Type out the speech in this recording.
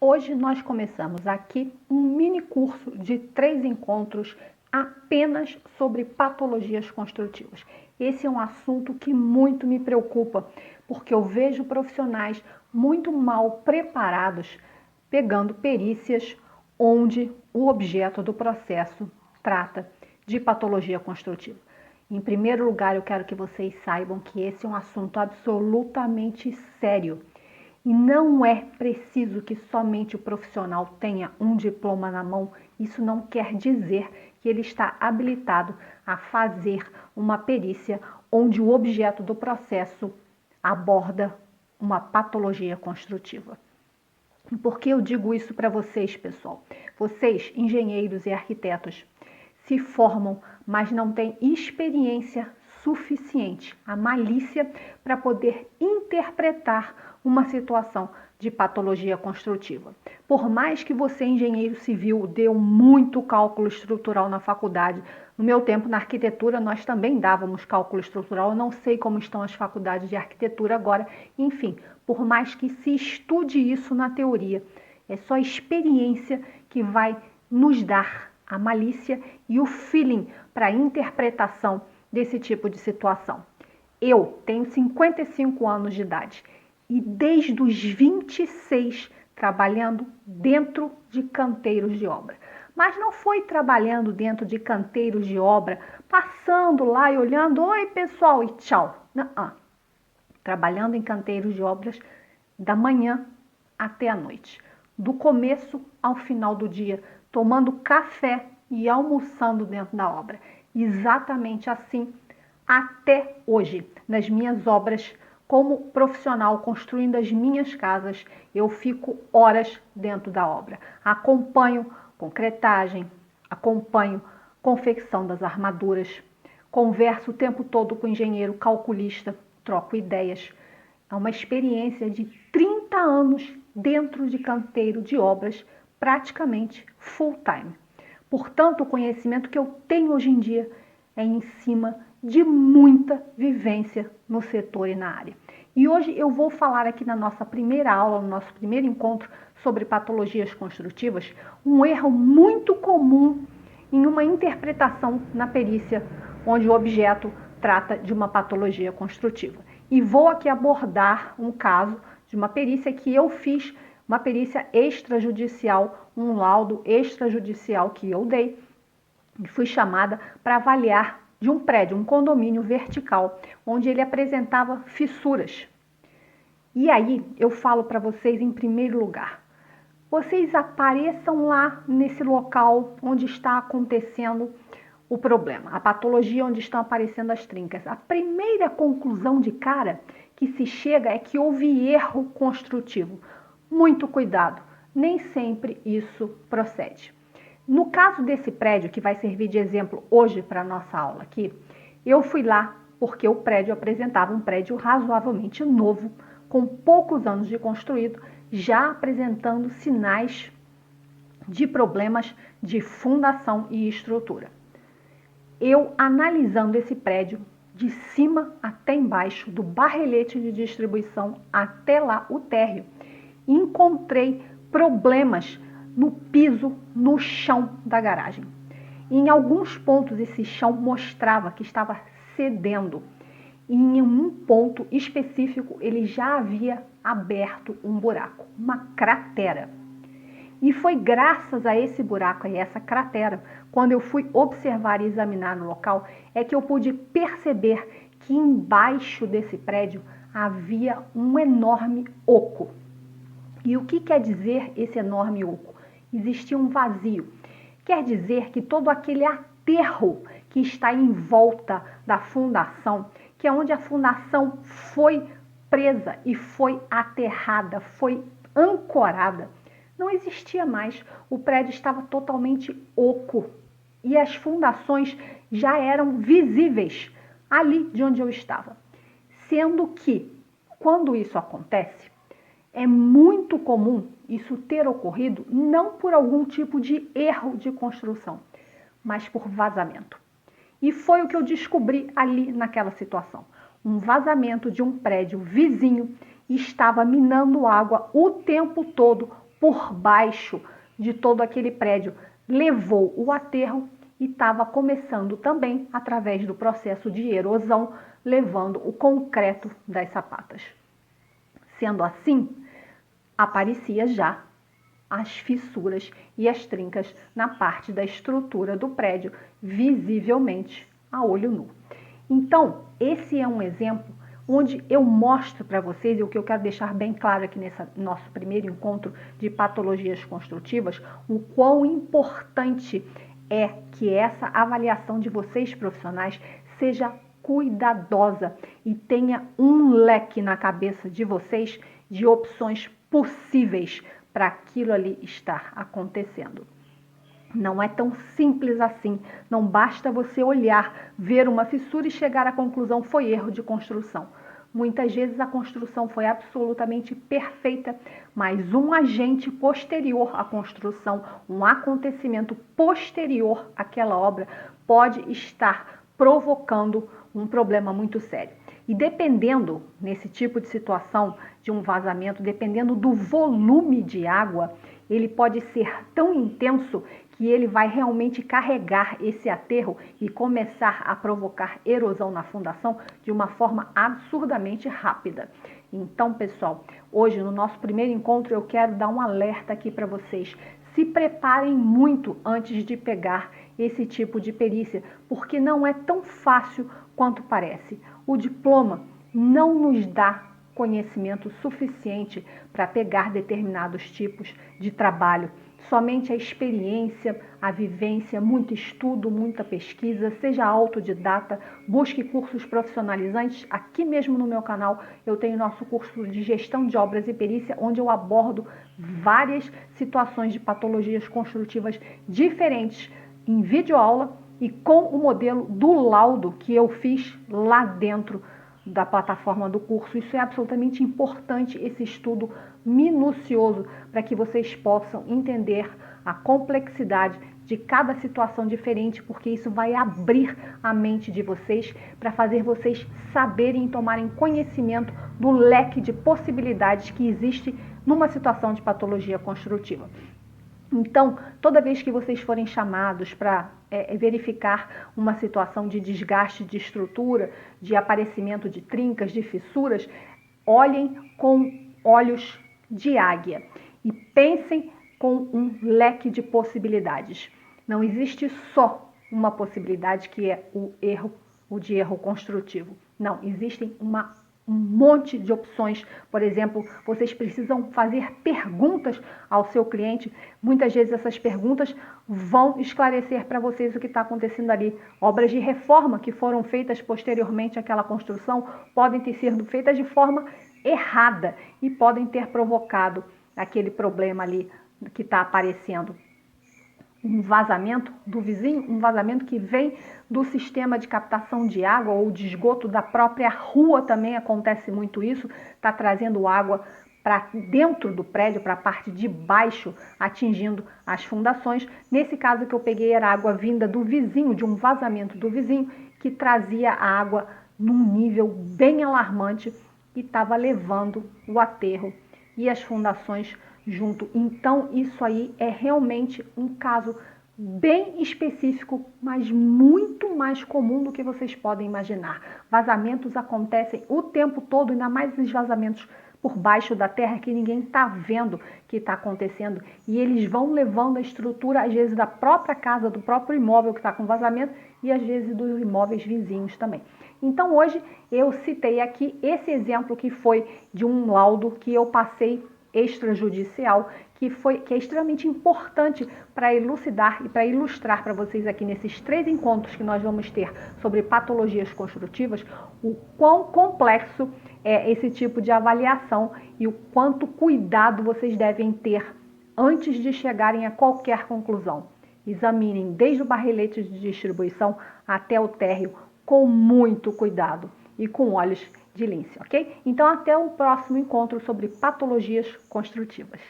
Hoje nós começamos aqui um mini curso de 3 encontros apenas sobre patologias construtivas. Esse é um assunto que muito me preocupa, porque eu vejo profissionais muito mal preparados pegando perícias onde o objeto do processo trata de patologia construtiva. Em primeiro lugar, eu quero que vocês saibam que esse é um assunto absolutamente sério. E não é preciso que somente o profissional tenha um diploma na mão. Isso não quer dizer que ele está habilitado a fazer uma perícia onde o objeto do processo aborda uma patologia construtiva. Por que eu digo isso para vocês, pessoal? Vocês, engenheiros e arquitetos, se formam, mas não têm experiência suficiente, a malícia para poder interpretar uma situação de patologia construtiva. Por mais que você, engenheiro civil, deu muito cálculo estrutural na faculdade, no meu tempo, na arquitetura, nós também dávamos cálculo estrutural, eu não sei como estão as faculdades de arquitetura agora, enfim, por mais que se estude isso na teoria, é só a experiência que vai nos dar a malícia e o feeling para a interpretação desse tipo de situação. Eu tenho 55 anos de idade e desde os 26 trabalhando dentro de canteiros de obra. Mas não foi trabalhando dentro de canteiros de obra, passando lá e olhando, oi pessoal e tchau. Não, trabalhando em canteiros de obras da manhã até a noite, do começo ao final do dia, tomando café e almoçando dentro da obra. Exatamente assim até hoje, nas minhas obras, como profissional construindo as minhas casas, eu fico horas dentro da obra. Acompanho concretagem, acompanho confecção das armaduras, converso o tempo todo com o engenheiro calculista, troco ideias. É uma experiência de 30 anos dentro de canteiro de obras, praticamente full time. Portanto, o conhecimento que eu tenho hoje em dia é em cima de muita vivência no setor e na área. E hoje eu vou falar aqui na nossa primeira aula, no nosso primeiro encontro sobre patologias construtivas, um erro muito comum em uma interpretação na perícia, onde o objeto trata de uma patologia construtiva. E vou aqui abordar um caso de uma perícia que eu fiz, uma perícia extrajudicial, um laudo extrajudicial que eu dei, e fui chamada para avaliar de um prédio, um condomínio vertical, onde ele apresentava fissuras. E aí eu falo para vocês em primeiro lugar, vocês apareçam lá nesse local onde está acontecendo o problema, a patologia onde estão aparecendo as trincas. A primeira conclusão de cara que se chega é que houve erro construtivo. Muito cuidado, nem sempre isso procede. No caso desse prédio, que vai servir de exemplo hoje para a nossa aula aqui, eu fui lá porque o prédio apresentava um prédio razoavelmente novo, com poucos anos de construído, já apresentando sinais de problemas de fundação e estrutura. Eu, analisando esse prédio, de cima até embaixo, do barrelete de distribuição até lá o térreo, encontrei problemas no piso, no chão da garagem. Em alguns pontos esse chão mostrava que estava cedendo. E em um ponto específico ele já havia aberto um buraco, uma cratera. E foi graças a esse buraco e essa cratera, quando eu fui observar e examinar no local, é que eu pude perceber que embaixo desse prédio havia um enorme oco. E o que quer dizer esse enorme oco? Existia um vazio. Quer dizer que todo aquele aterro que está em volta da fundação, que é onde a fundação foi presa e foi aterrada, foi ancorada, não existia mais. O prédio estava totalmente oco e as fundações já eram visíveis ali de onde eu estava. Sendo que, quando isso acontece, é muito comum isso ter ocorrido não por algum tipo de erro de construção, mas por vazamento. E foi o que eu descobri ali naquela situação. Um vazamento de um prédio vizinho estava minando água o tempo todo por baixo de todo aquele prédio, levou o aterro e estava começando também, através do processo de erosão, levando o concreto das sapatas. Sendo assim, aparecia já as fissuras e as trincas na parte da estrutura do prédio, visivelmente a olho nu. Então, esse é um exemplo onde eu mostro para vocês, e o que eu quero deixar bem claro aqui nesse nosso primeiro encontro de patologias construtivas, o quão importante é que essa avaliação de vocês profissionais seja cuidadosa e tenha um leque na cabeça de vocês de opções possíveis para aquilo ali estar acontecendo. Não é tão simples assim. Não basta você olhar, ver uma fissura e chegar à conclusão foi erro de construção. Muitas vezes a construção foi absolutamente perfeita, mas um agente posterior à construção, um acontecimento posterior àquela obra, pode estar provocando um problema muito sério. E dependendo, nesse tipo de situação, de um vazamento, dependendo do volume de água, ele pode ser tão intenso que ele vai realmente carregar esse aterro e começar a provocar erosão na fundação de uma forma absurdamente rápida. Então, pessoal, hoje no nosso primeiro encontro eu quero dar um alerta aqui para vocês. Se preparem muito antes de pegar esse tipo de perícia, porque não é tão fácil quanto parece. O diploma não nos dá conhecimento suficiente para pegar determinados tipos de trabalho. Somente a experiência, a vivência, muito estudo, muita pesquisa, seja autodidata, busque cursos profissionalizantes. Aqui mesmo no meu canal eu tenho nosso curso de gestão de obras e perícia, onde eu abordo várias situações de patologias construtivas diferentes em videoaula e com o modelo do laudo que eu fiz lá dentro da plataforma do curso. Isso é absolutamente importante, esse estudo minucioso, para que vocês possam entender a complexidade de cada situação diferente, porque isso vai abrir a mente de vocês para fazer vocês saberem e tomarem conhecimento do leque de possibilidades que existe numa situação de patologia construtiva. Então, toda vez que vocês forem chamados para verificar uma situação de desgaste de estrutura, de aparecimento de trincas, de fissuras, olhem com olhos de águia e pensem com um leque de possibilidades. Não existe só uma possibilidade que é o de erro construtivo. Não, existem um monte de opções. Por exemplo, vocês precisam fazer perguntas ao seu cliente. Muitas vezes essas perguntas vão esclarecer para vocês o que está acontecendo ali. Obras de reforma que foram feitas posteriormente àquela construção podem ter sido feitas de forma errada e podem ter provocado aquele problema ali que está aparecendo. Um vazamento do vizinho, um vazamento que vem do sistema de captação de água ou de esgoto da própria rua, também acontece muito isso, está trazendo água para dentro do prédio, para a parte de baixo, atingindo as fundações. Nesse caso que eu peguei era água vinda do vizinho, de um vazamento do vizinho, que trazia a água num nível bem alarmante e estava levando o aterro e as fundações junto. Então, isso aí é realmente um caso bem específico, mas muito mais comum do que vocês podem imaginar. Vazamentos acontecem o tempo todo, ainda mais esses vazamentos por baixo da terra que ninguém está vendo que está acontecendo. E eles vão levando a estrutura, às vezes, da própria casa, do próprio imóvel que está com vazamento e às vezes dos imóveis vizinhos também. Então, hoje eu citei aqui esse exemplo que foi de um laudo que eu passei extrajudicial, que é extremamente importante para elucidar e para ilustrar para vocês aqui nesses 3 encontros que nós vamos ter sobre patologias construtivas, o quão complexo é esse tipo de avaliação e o quanto cuidado vocês devem ter antes de chegarem a qualquer conclusão. Examinem desde o barrelete de distribuição até o térreo com muito cuidado e com olhos de lince, ok? Então, até o próximo encontro sobre patologias construtivas.